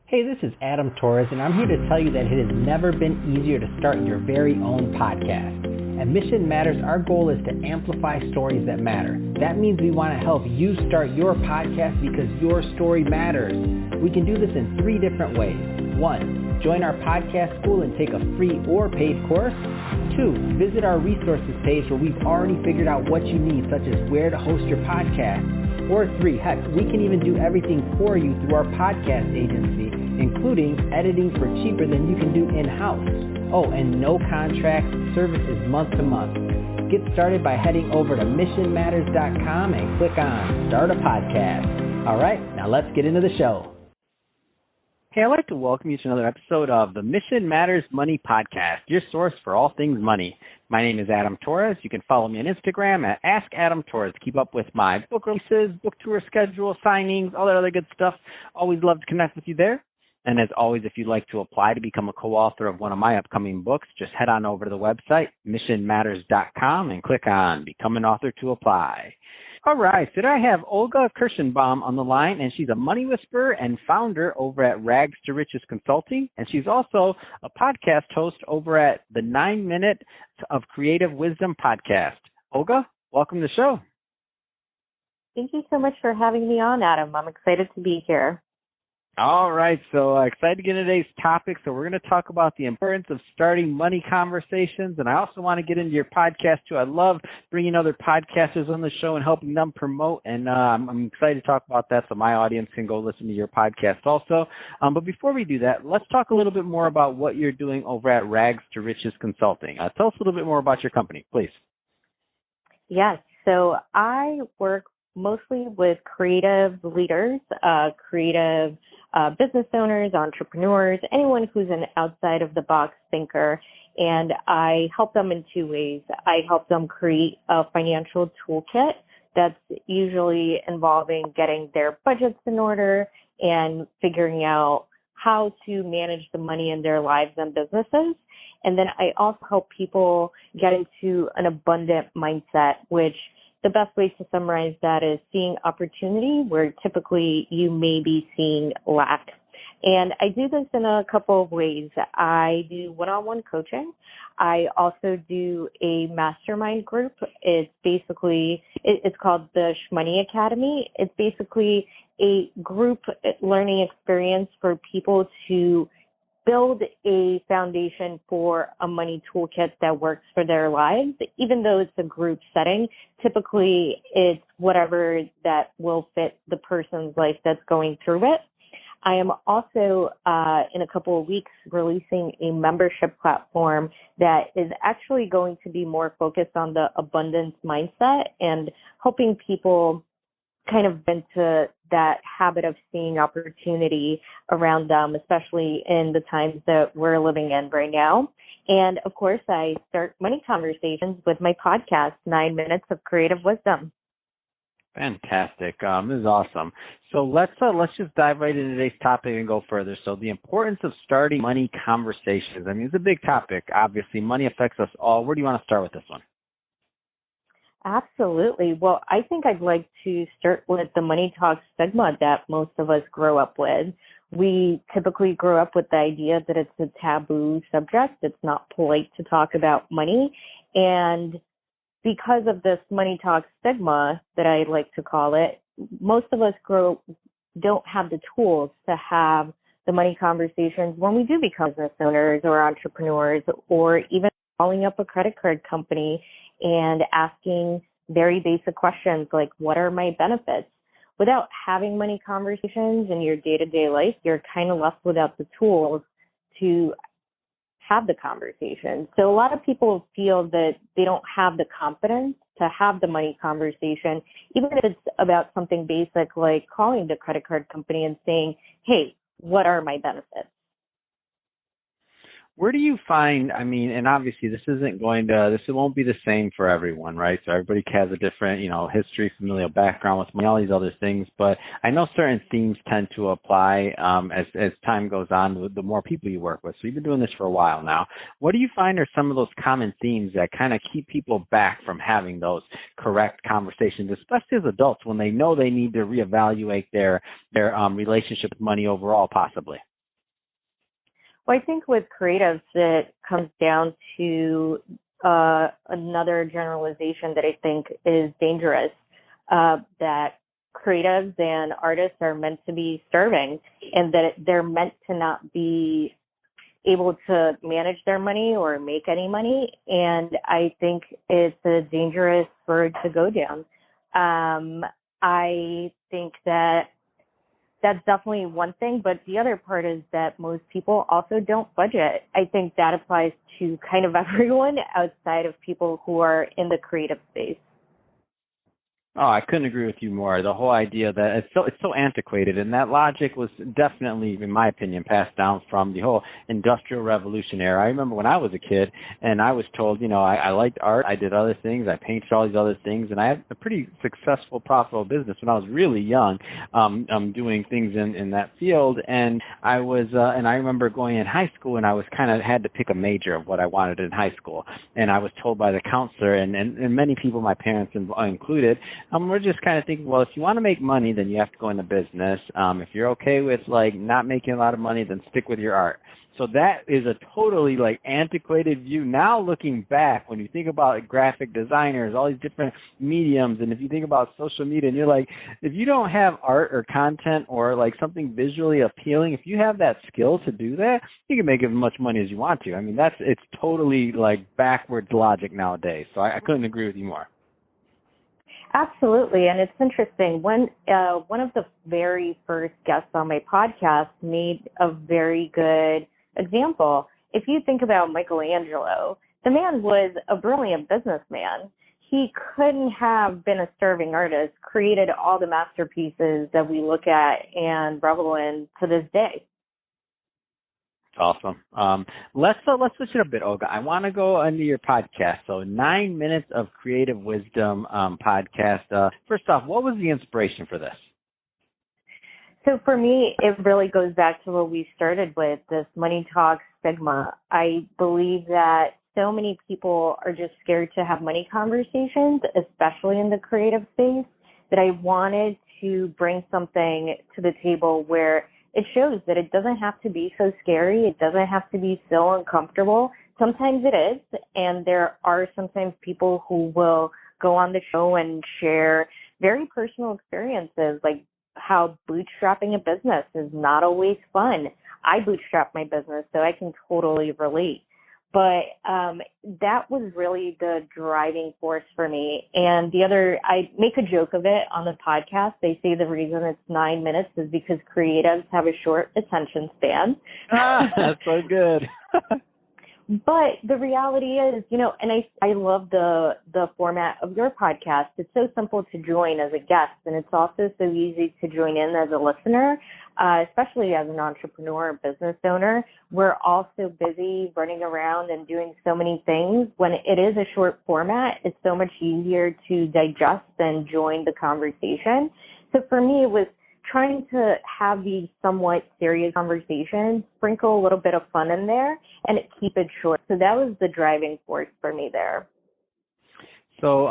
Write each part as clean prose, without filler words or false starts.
Hey, this is Adam Torres, and I'm here to tell you that it has never been easier to start your very own podcast. At Mission Matters, our goal is to amplify stories that matter. That means we want to help you start your podcast because your story matters. We can do this in 3 different ways. 1, join our podcast school and take a free or paid course. 2, visit our resources page where we've already figured out what you need, such as where to host your podcast. Or 3, heck, we can even do everything for you through our podcast agency, including editing for cheaper than you can do in-house. Oh, and no contract, service is month to month. Get started by heading over to missionmatters.com and click on Start a Podcast. All right, now let's get into the show. Hey, I'd like to welcome you to another episode of the Mission Matters Money Podcast, your source for all things money. My name is Adam Torres. You can follow me on Instagram at AskAdamTorres. Keep up with my book releases, book tour schedule, signings, all that other good stuff. Always love to connect with you there. And as always, if you'd like to apply to become a co-author of one of my upcoming books, just head on over to the website, missionmatters.com, and click on Become an Author to apply. All right, today I have Olga Kirshenbaum on the line, and she's a money whisperer and founder over at Rags to Riches Consulting, and she's also a podcast host over at the 9 Minute of Creative Wisdom podcast. Olga, welcome to the show. Thank you so much for having me on, Adam. I'm excited to be here. All right, so excited to get into today's topic. So we're going to talk about the importance of starting money conversations, and I also want to get into your podcast too. I love bringing other podcasters on the show and helping them promote, and I'm excited to talk about that so my audience can go listen to your podcast also. But before we do that, let's talk a little bit more about what you're doing over at Rags to Riches Consulting. Tell us a little bit more about your company, please. Yes, so I work mostly with creative leaders, creative business owners, entrepreneurs, anyone who's an outside-of-the-box thinker, and I help them in 2 ways. I help them create a financial toolkit that's usually involving getting their budgets in order and figuring out how to manage the money in their lives and businesses. And then I also help people get into an abundant mindset, which the best way to summarize that is seeing opportunity where typically you may be seeing lack. And I do this in a couple of ways. I do one-on-one coaching. I also do a mastermind group. It's called the Shmoney Academy. It's basically a group learning experience for people to build a foundation for a money toolkit that works for their lives. Even though it's a group setting, typically it's whatever that will fit the person's life that's going through it. I am also, in a couple of weeks, releasing a membership platform that is actually going to be more focused on the abundance mindset and helping people kind of into that habit of seeing opportunity around them, especially in the times that we're living in right now. And of course, I start money conversations with my podcast, 9 Minutes of Creative Wisdom. Fantastic. This is awesome. So let's just dive right into today's topic and go further. So the importance of starting money conversations. I mean, it's a big topic. Obviously, money affects us all. Where do you want to start with this one? Absolutely. Well, I think I'd like to start with the money talk stigma that most of us grow up with. We typically grow up with the idea that it's a taboo subject. It's not polite to talk about money. And because of this money talk stigma that I like to call it, most of us don't have the tools to have the money conversations when we do become business owners or entrepreneurs, or even calling up a credit card company and asking very basic questions like, what are my benefits? Without having money conversations in your day-to-day life, you're kind of left without the tools to have the conversation. So a lot of people feel that they don't have the confidence to have the money conversation, even if it's about something basic like calling the credit card company and saying, hey, what are my benefits? Where do you find, I mean, and obviously this won't be the same for everyone, right? So everybody has a different, history, familial background with money, all these other things. But I know certain themes tend to apply as time goes on, the more people you work with. So you've been doing this for a while now. What do you find are some of those common themes that kind of keep people back from having those correct conversations, especially as adults when they know they need to reevaluate their relationship with money overall, possibly? Well, I think with creatives, it comes down to another generalization that I think is dangerous, that creatives and artists are meant to be serving, and that they're meant to not be able to manage their money or make any money. And I think it's a dangerous road to go down. I think that that's definitely one thing, but the other part is that most people also don't budget. I think that applies to kind of everyone outside of people who are in the creative space. Oh, I couldn't agree with you more. The whole idea that it's so antiquated, and that logic was definitely, in my opinion, passed down from the whole Industrial Revolution era. I remember when I was a kid, and I was told, I liked art, I did other things, I painted all these other things, and I had a pretty successful, profitable business when I was really young, doing things in that field. And I remember going in high school, and I was kind of had to pick a major of what I wanted in high school, and I was told by the counselor, and many people, my parents included. We're just kind of thinking, well, if you want to make money, then you have to go into business. If you're okay with not making a lot of money, then stick with your art. So that is a totally antiquated view. Now looking back, when you think about graphic designers, all these different mediums, and if you think about social media, and you're if you don't have art or content or something visually appealing, if you have that skill to do that, you can make as much money as you want to. I mean, it's totally backwards logic nowadays. So I couldn't agree with you more. Absolutely, and it's interesting. When one of the very first guests on my podcast made a very good example. If you think about Michelangelo, the man was a brilliant businessman. He couldn't have been a starving artist, created all the masterpieces that we look at and revel in to this day. Awesome. Let's switch it a bit, Olga. I want to go into your podcast. So 9 Minutes of Creative Wisdom podcast. First off, what was the inspiration for this? So for me, it really goes back to what we started with, this money talk stigma. I believe that so many people are just scared to have money conversations, especially in the creative space, that I wanted to bring something to the table where it shows that it doesn't have to be so scary. It doesn't have to be so uncomfortable. Sometimes it is, and there are sometimes people who will go on the show and share very personal experiences, like how bootstrapping a business is not always fun. I bootstrap my business, so I can totally relate. But that was really the driving force for me. And the other, I make a joke of it on the podcast. They say the reason it's 9 minutes is because creatives have a short attention span. That's so good. But the reality is, and I love the format of your podcast. It's so simple to join as a guest, and it's also so easy to join in as a listener, especially as an entrepreneur or business owner. We're all so busy running around and doing so many things. When it is a short format, it's so much easier to digest and join the conversation. So for me, it was trying to have these somewhat serious conversations, sprinkle a little bit of fun in there, and keep it short. So that was the driving force for me there. So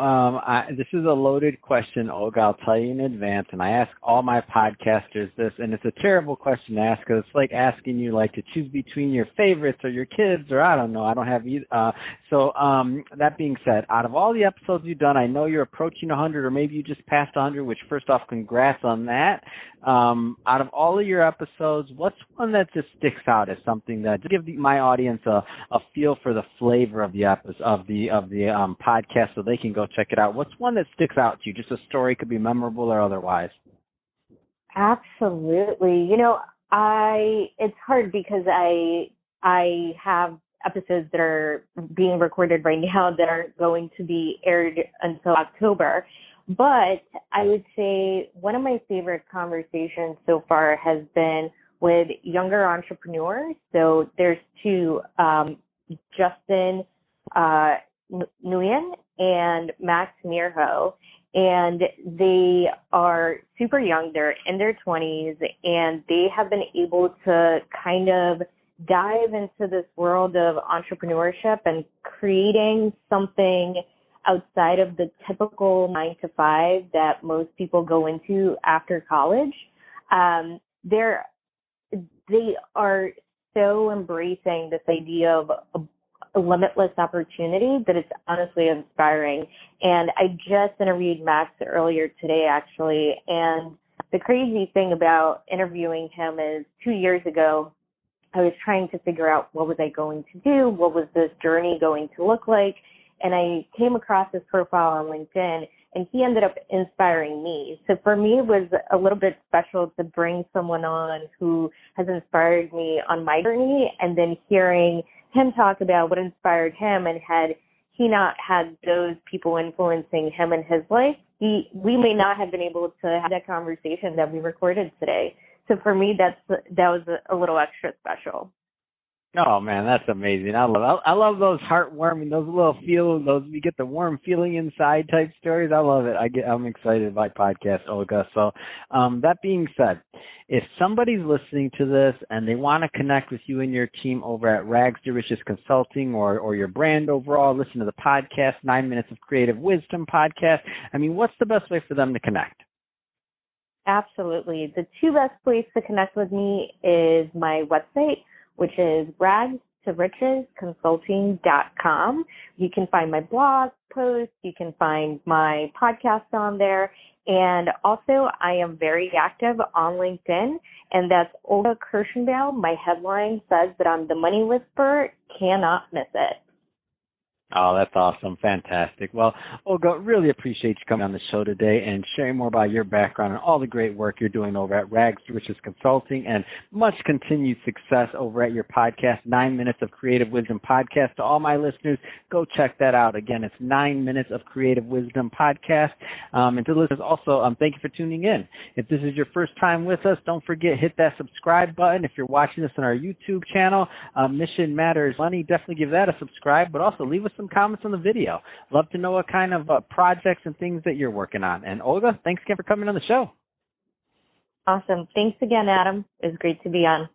this is a loaded question, Olga. I'll tell you in advance, and I ask all my podcasters this, and it's a terrible question to ask because it's like asking you to choose between your favorites or your kids, or I don't know. I don't have either. So that being said, out of all the episodes you've done, I know you're approaching 100, or maybe you just passed 100, which first off, congrats on that. Out of all of your episodes, what's one that just sticks out as something that to give my audience a feel for the flavor of the podcast, so they can go check it out? What's one that sticks out to you? Just a story, could be memorable or otherwise. Absolutely. It's hard because I have episodes that are being recorded right now that aren't going to be aired until October. But I would say one of my favorite conversations so far has been with younger entrepreneurs. So there's two, Justin Nguyen and Max Mirho, and they are super young. They're in their 20s, and they have been able to kind of dive into this world of entrepreneurship and creating something outside of the typical 9 to 5 that most people go into after college. They are so embracing this idea of a limitless opportunity that it's honestly inspiring. And I just interviewed Max earlier today, actually. And the crazy thing about interviewing him is 2 years ago, I was trying to figure out what was I going to do, what was this journey going to look like, and I came across his profile on LinkedIn, and he ended up inspiring me. So for me, it was a little bit special to bring someone on who has inspired me on my journey, and then hearing him talk about what inspired him, and had he not had those people influencing him in his life, we may not have been able to have that conversation that we recorded today. So for me, that was a little extra special. Oh man, that's amazing. I love those heartwarming, those little those you get the warm feeling inside type stories. I love it. I'm excited about podcast, Olga. So that being said, if somebody's listening to this and they want to connect with you and your team over at Rags to Riches Consulting or your brand overall, listen to the podcast, 9 Minutes of Creative Wisdom podcast. I mean, what's the best way for them to connect? Absolutely. The two best places to connect with me is my website, which is ragstorichesconsulting.com. You can find my blog posts. You can find my podcast on there. And also, I am very active on LinkedIn, and that's Olga Kirshenbaum. My headline says that I'm the money whisperer. Cannot miss it. Oh, that's awesome. Fantastic. Well, Olga, really appreciate you coming on the show today and sharing more about your background and all the great work you're doing over at Rags to Riches Consulting, and much continued success over at your podcast, 9 Minutes of Creative Wisdom podcast. To all my listeners, go check that out. Again, it's 9 Minutes of Creative Wisdom podcast. And to listeners also, thank you for tuning in. If this is your first time with us, don't forget, hit that subscribe button. If you're watching this on our YouTube channel, Mission Matters Money, definitely give that a subscribe, but also leave us some comments on the video. Love to know what kind of projects and things that you're working on. And Olga, thanks again for coming on the show. Awesome. Thanks again, Adam. It was great to be on.